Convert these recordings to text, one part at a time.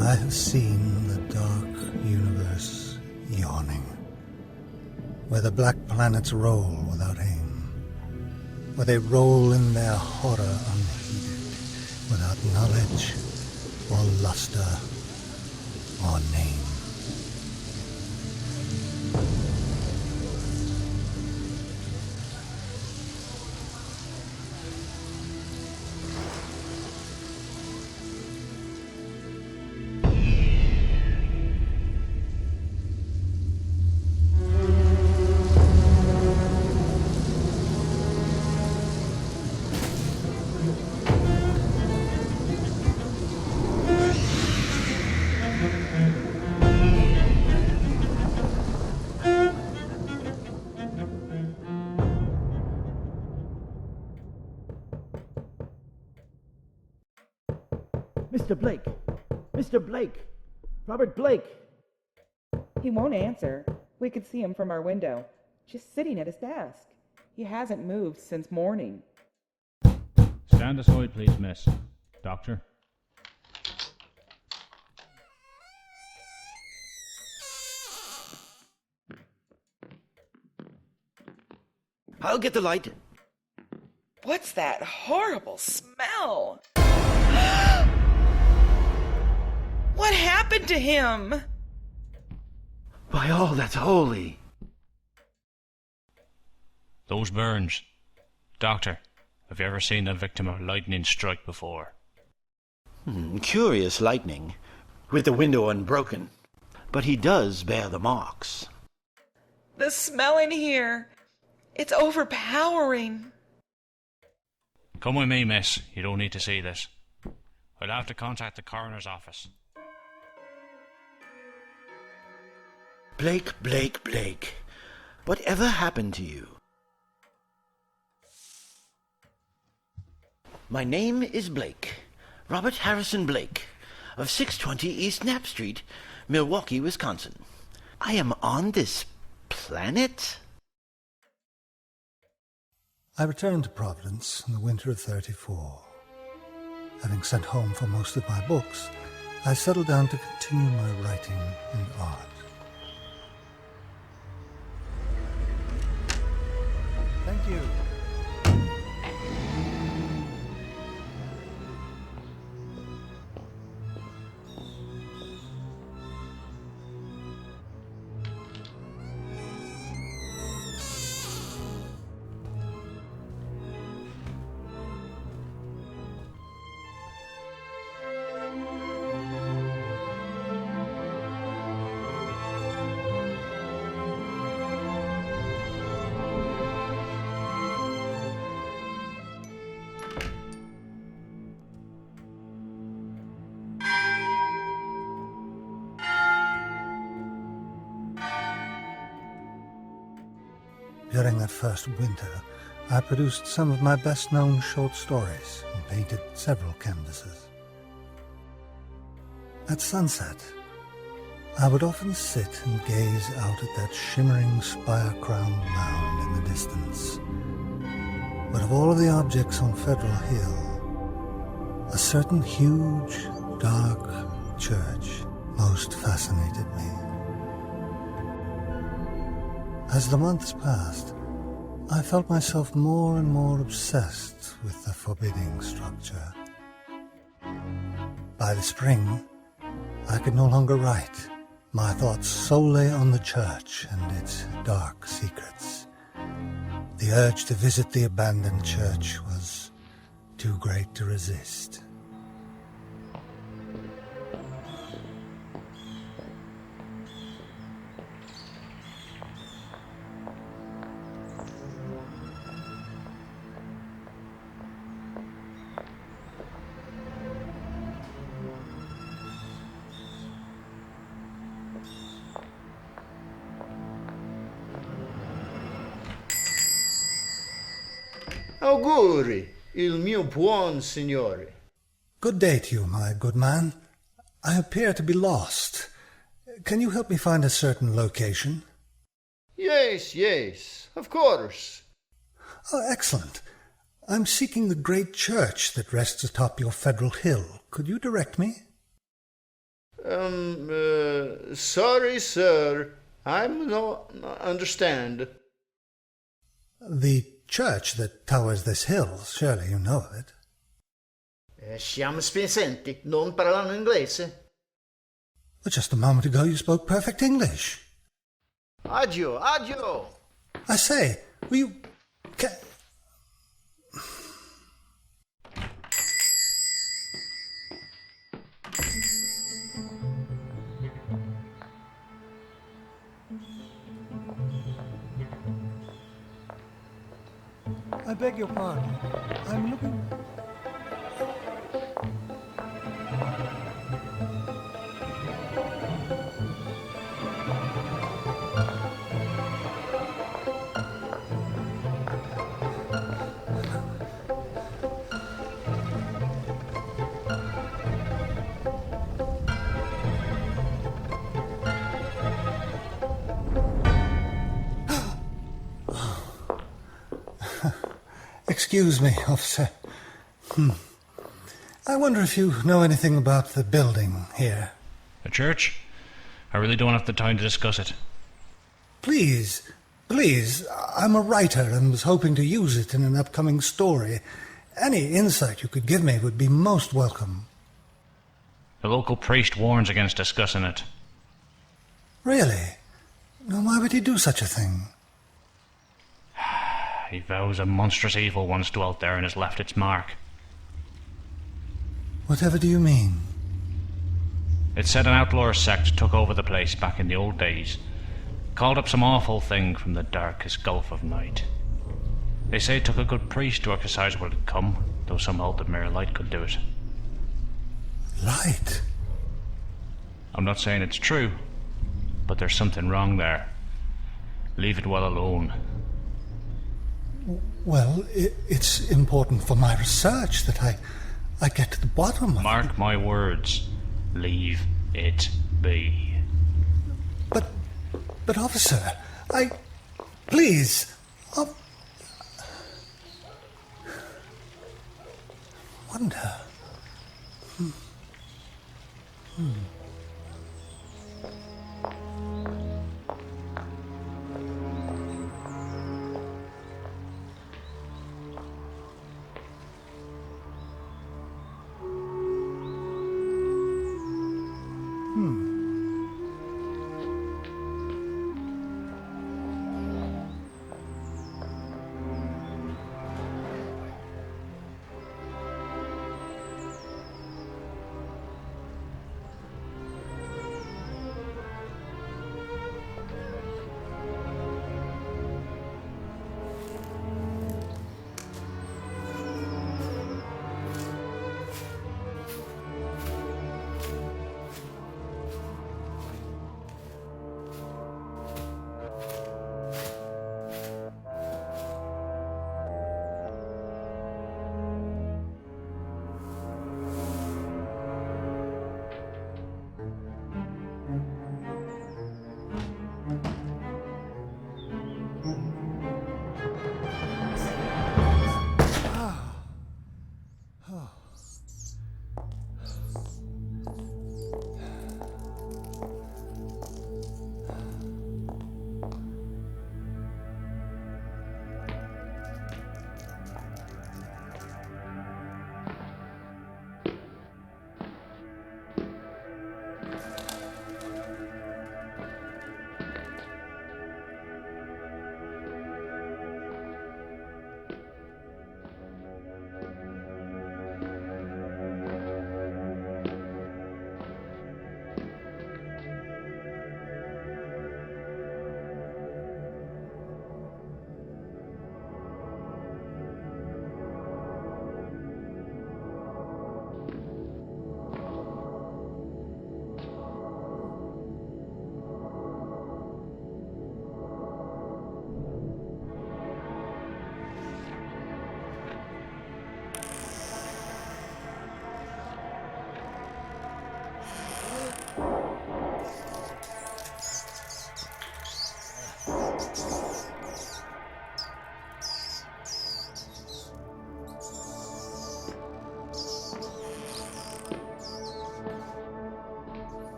I have seen the dark universe yawning, where the black planets roll without aim, where they roll in their horror unheeded, without knowledge or luster or name. Mr. Blake! Mr. Blake! Robert Blake! He won't answer. We could see him from our window, just sitting at his desk. He hasn't moved since morning. Stand aside, please, miss. Doctor? I'll get the light. What's that horrible smell? What happened to him? By all that's holy. Those burns. Doctor, have you ever seen a victim of lightning strike before? Curious lightning, with the window unbroken. But he does bear the marks. The smell in here. It's overpowering. Come with me, miss. You don't need to see this. I'll have to contact the coroner's office. Blake. Whatever happened to you? My name is Blake. Robert Harrison Blake, of 620 East Knapp Street, Milwaukee, Wisconsin. I am on this planet? I returned to Providence in the winter of '34. Having sent home for most of my books, I settled down to continue my writing and art. Thank you. During that first winter, I produced some of my best-known short stories and painted several canvases. At sunset, I would often sit and gaze out at that shimmering spire-crowned mound in the distance. But of all of the objects on Federal Hill, a certain huge, dark church most fascinated me. As the months passed, I felt myself more and more obsessed with the forbidding structure. By the spring, I could no longer write, my thoughts solely on the church and its dark secrets. The urge to visit the abandoned church was too great to resist. Auguri, il mio buon signore. Good day to you, my good man. I appear to be lost. Can you help me find a certain location? Yes, of course. Oh, excellent. I'm seeking the great church that rests atop your federal hill. Could you direct me? Sorry, sir. I'm no understand. The church that towers this hill, surely you know of it. Siamo spensenti, non parlano inglese? But just a moment ago you spoke perfect English. Addio. I say, will you... I beg your pardon. I'm looking... Excuse me, officer. I wonder if you know anything about the building here. A church? I really don't have the time to discuss it. Please, I'm a writer and was hoping to use it in an upcoming story. Any insight you could give me would be most welcome. The local priest warns against discussing it. Really? Now, why would he do such a thing? He vows a monstrous evil once dwelt there and has left its mark. Whatever do you mean? It's said an outlaw sect took over the place back in the old days. Called up some awful thing from the darkest gulf of night. They say it took a good priest to exorcise what had come, though some held that mere light could do it. Light? I'm not saying it's true, but there's something wrong there. Leave it well alone. Well, it's important for my research that I get to the bottom of it. Mark my words. Leave it be. But officer, please, wonder.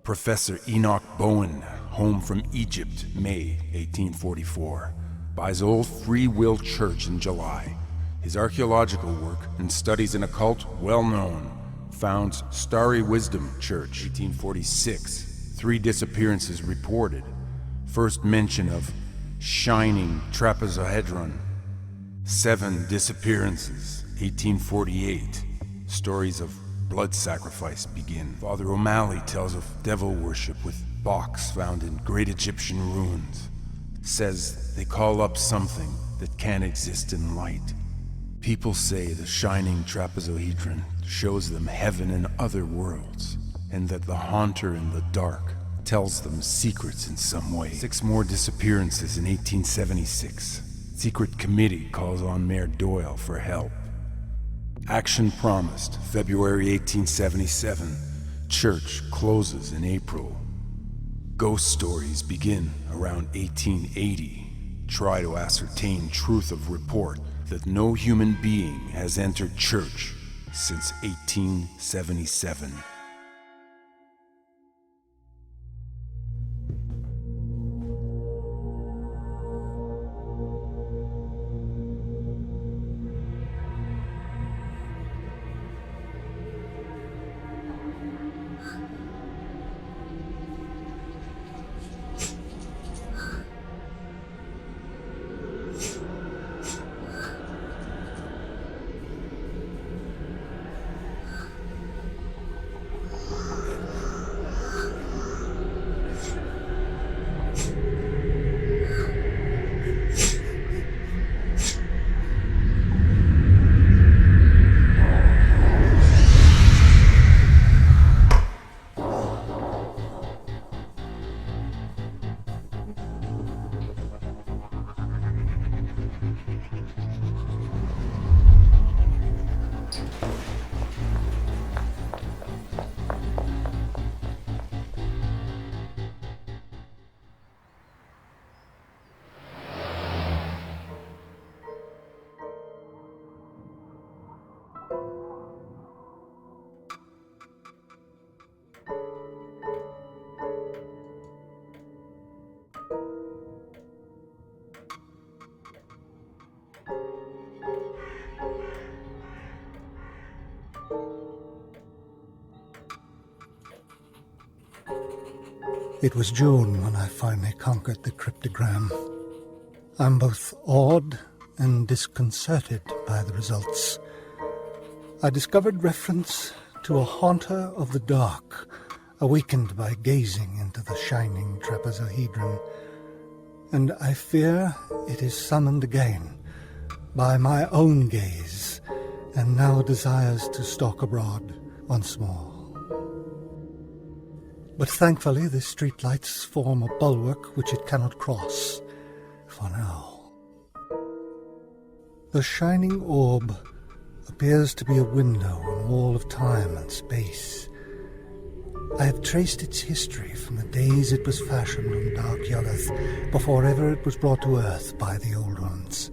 Professor Enoch Bowen, home from Egypt, May 1844. Buys Old Free Will Church in July. His archaeological work and studies in occult well known. Founds Starry Wisdom Church, 1846. 3 disappearances reported. First mention of shining trapezohedron. 7 disappearances, 1848. Stories of blood sacrifice begin. Father O'Malley tells of devil worship with box found in great Egyptian ruins. Says they call up something that can't exist in light. People say the shining trapezohedron shows them heaven and other worlds, and that the haunter in the dark tells them secrets in some way. 6 more disappearances in 1876. Secret committee calls on Mayor Doyle for help. Action promised, February 1877. Church closes in April. Ghost stories begin around 1880. Try to ascertain truth of report that no human being has entered church since 1877. It was June when I finally conquered the cryptogram. I'm both awed and disconcerted by the results. I discovered reference to a haunter of the dark, awakened by gazing into the shining trapezohedron, and I fear it is summoned again by my own gaze, and now desires to stalk abroad once more. But thankfully the streetlights form a bulwark which it cannot cross, for now. The shining orb appears to be a window on wall of time and space. I have traced its history from the days it was fashioned on dark Yuggoth, before ever it was brought to earth by the Old Ones,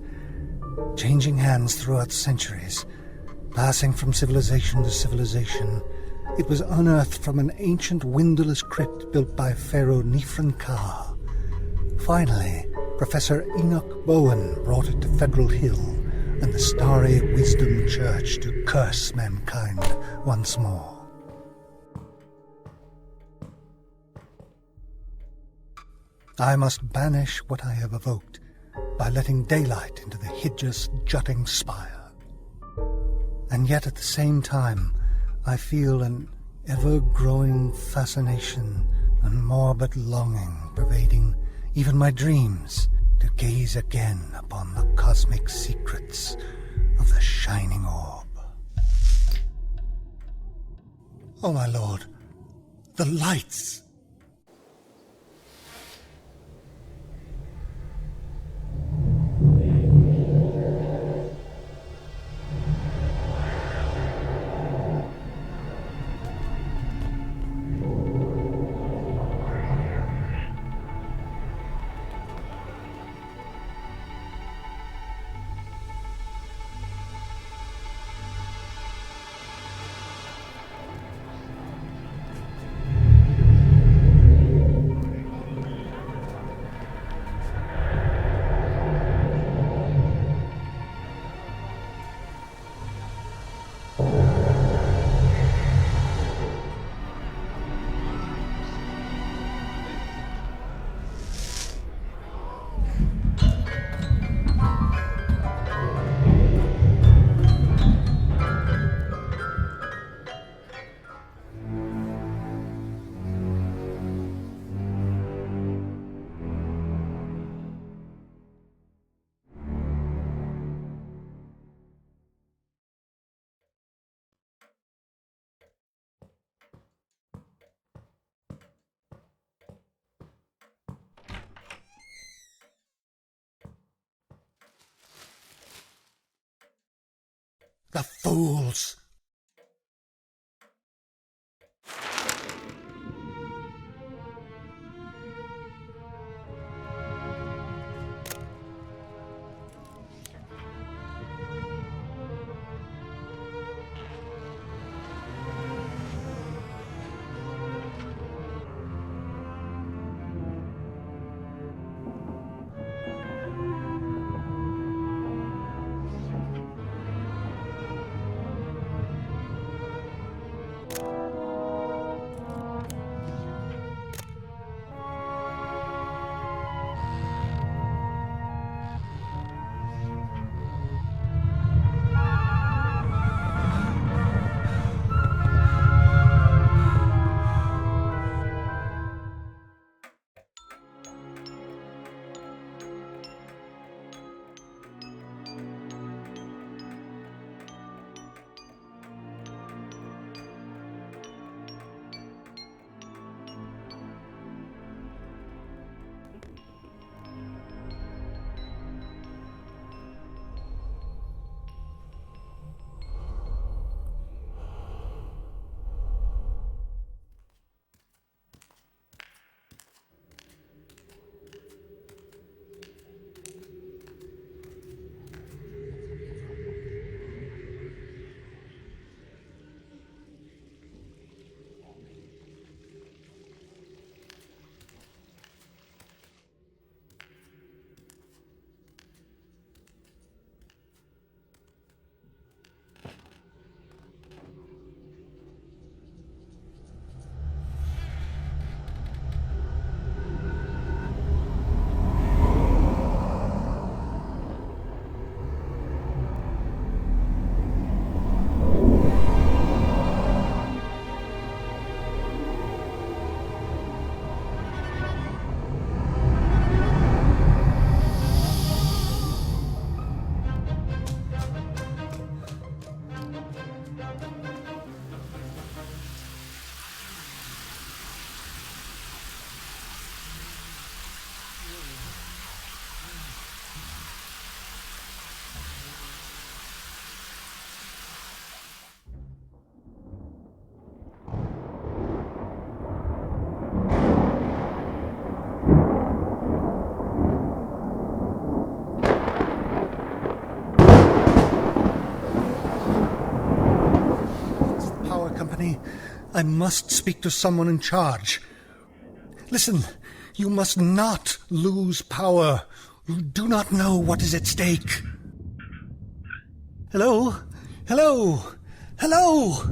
changing hands throughout centuries, passing from civilization to civilization. It was unearthed from an ancient windowless crypt built by Pharaoh Nefertari. Finally, Professor Enoch Bowen brought it to Federal Hill and the Starry Wisdom Church to curse mankind once more. I must banish what I have evoked by letting daylight into the hideous, jutting spire. And yet at the same time, I feel an ever-growing fascination and morbid longing pervading even my dreams to gaze again upon the cosmic secrets of the shining orb. Oh, my lord, the lights! fools! I must speak to someone in charge. Listen, you must not lose power. You do not know what is at stake. Hello? Hello? Hello?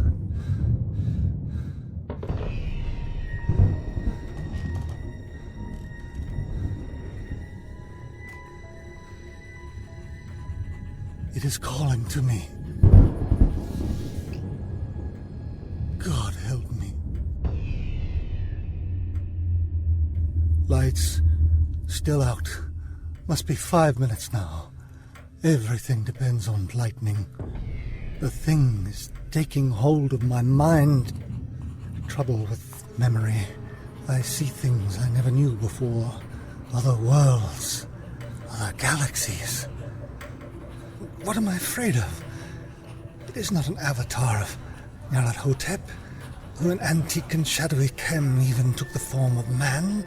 It is calling to me. God help me. Lights still out. Must be 5 minutes now. Everything depends on lightning. The thing is taking hold of my mind. Trouble with memory. I see things I never knew before. Other worlds. Other galaxies. What am I afraid of? It is not an avatar of Nyarlathotep, who in antique and shadowy Kem even took the form of man.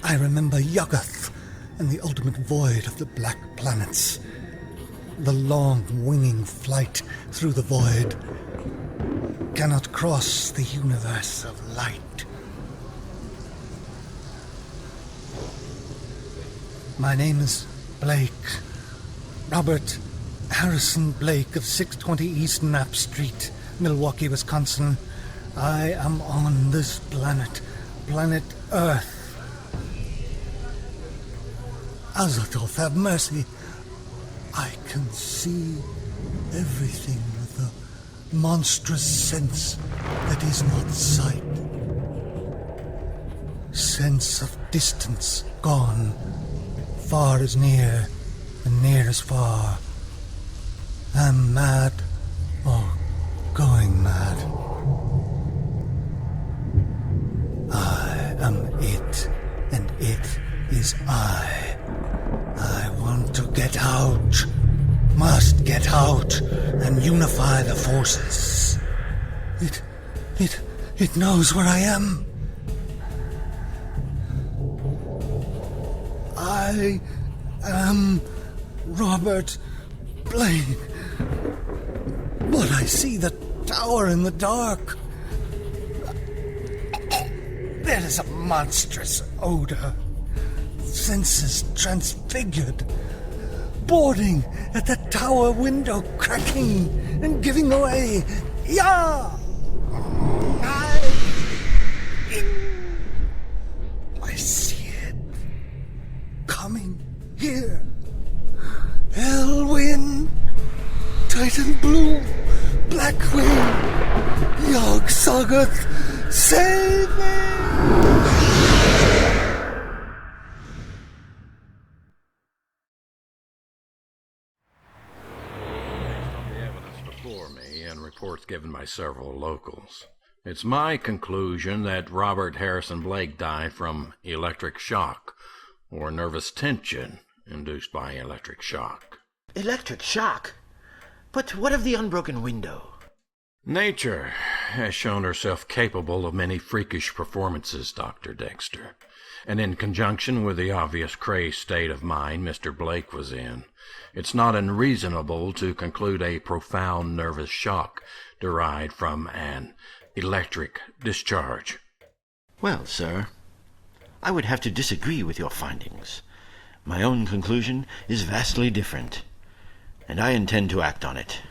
I remember Yuggoth and the ultimate void of the black planets. The long winging flight through the void cannot cross the universe of light. My name is Blake. Robert Harrison Blake of 620 East Knapp Street, Milwaukee, Wisconsin. I am on this planet, planet Earth. Azathoth, have mercy. I can see everything with a monstrous sense that is not sight. Sense of distance gone. Far is near, and near is far. I'm mad, or going mad. I am it, and it is I. I want to get out, must get out and unify the forces. It knows where I am. I am Robert Blake. But I see the tower in the dark. There is a monstrous odor. Senses transfigured. Boarding at the tower window, cracking and giving away. Yeah! I see it. Coming here. Elwyn. Titan Blue. Blackwing. Yog Soggoth. Save me! Before me and reports given by several locals. It's my conclusion that Robert Harrison Blake died from electric shock, or nervous tension induced by electric shock. Electric shock? But what of the unbroken window? Nature has shown herself capable of many freakish performances, Dr. Dexter, and in conjunction with the obvious crazed state of mind Mr. Blake was in, it's not unreasonable to conclude a profound nervous shock derived from an electric discharge. Well, sir, I would have to disagree with your findings. My own conclusion is vastly different, and I intend to act on it.